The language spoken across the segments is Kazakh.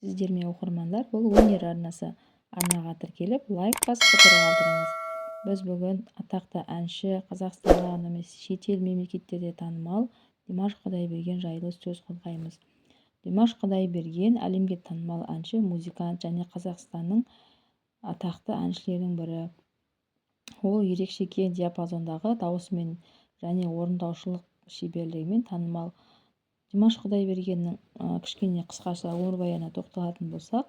Сіздермен оқырмандар, бұл өнер арнасы. Арнаға тіркеліп, лайк басып пікір қалдырыңыз. Біз бүгін атақты әнші, Қазақстанға ғана емес, шетел мемлекеттерде танымал Димаш Құдайберген жайлы сөз қозғаймыз. Димаш Құдайберген әлемге танымал әнші, музыкант және Қазақстанның атақты әншілерінің бірі. Ол ерекше кең диапазондағы дауысымен және орындаушылық шеберлігімен танымал. Димаш Құдайбергеннің кішкене қысқаша өмірбаянына тоқталатын болсақ,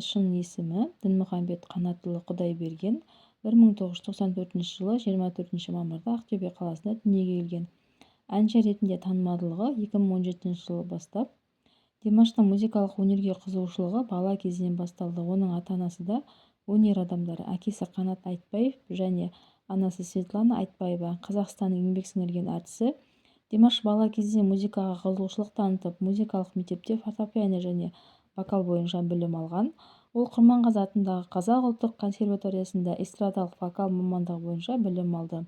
шын есімі Дінмұхамбет Қанатұлы Құдайберген 1994 жылы 24 мамырда Ақтөбе қаласында дүниеге келген. Әнші ретінде танымалдылығы 2017 жылы бастап. Димаштың музыкалық өнерге қызығушылығы бала кезінен басталды. Оның ата-анасы да өнер адамдары. Әкесі Қанат Айтбаев және анасы Светлана Айтбаева. Қазақстанның еңбек сіңірген әртісі. Димаш бала кезінен музыкаға қызығушылық танытып, музыкалық мектепте фортепиано және вокал бойынша білім алған. Ол Құрманғазы атындағы Қазақ ұлттық консерваториясында эстрадалық вокал мамандығы бойынша білім алды.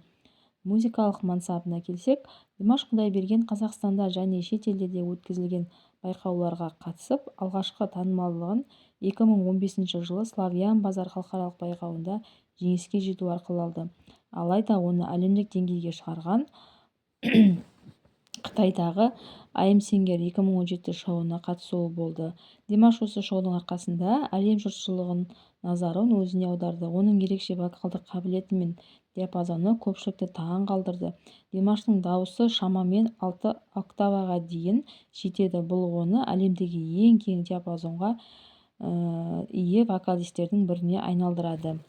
Музыкалық мансабына келсек, Димаш Құдайберген Қазақстанда және шет елдерде өткізілген байқауларға қатысып, алғашқы танымалдығын 2015 жылы Славян Базар халықаралық байқауында жеңіске жету арқылы алды. Алайда оны әлемдік деңгейге шығарған Қытайдағы I'm Singer 2017 шоуына қатысуы болды. Димаш осы шоудың арқасында әлем жұртшылығын назарын өзіне аударды. Оның ерекше вокалдық қабілеті мен диапазоны көпшілікті таң қалдырды. Димаштың дауысы шамамен 6 октаваға дейін жетеді. Бұл оны әлемдегі ең кең диапазонға ие вокалистердің біріне айналдырады.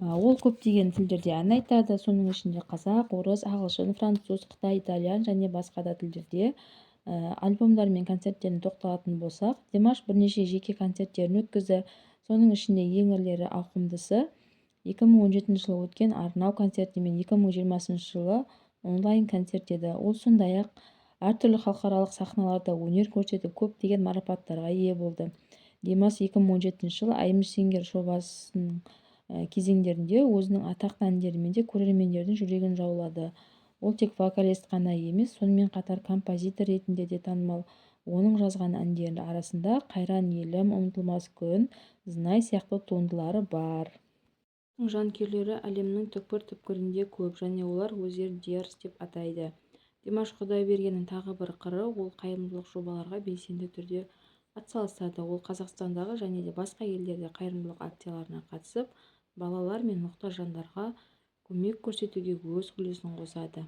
Ол көптеген тілдерде ән айтады, соның ішінде қазақ, орыс, ағылшын, француз, қытай, итальян және басқа да тілдерде. Альбомдар мен концерттеріне тоқталатын болсақ, Димаш бірнеше жеке концерттерін өткізді. Соның ішінде ең ірілері ауқымдысы 2017 жылы өткен арнау концерті мен 2020 жылы онлайн концерт еді. Ол сондай-ақ әртүрлі халықаралық сахналарда өнер көрсетіп, көптеген марапаттарға ие болды. Димаш 2017 жылы I'm Singer жобасының кезеңдерінде өзінің атақты әндерімен де көрермендердің жүрегін жаулады. Ол тек вокалист қана емес, сонымен қатар композитор ретінде де танымал. Оның жазған әндері арасында Қайран елім, Ұмытылмас күн, Знай сияқты туындылары бар. Жанкүйерлері әлемнің түкпір-түкпірінде көп және олар өздерін диарс деп атайды. Димаш Құдайбергеннің тағы бір қыры, ол қайырымдылық жобаларға белсенді түрде атсалысады. Ол Қазақстандағы және де басқа елдерде қайырымдылық акцияларына қатысып, балалар мен мұқтаж жандарға көмек көрсетуге өз үлесін қосады.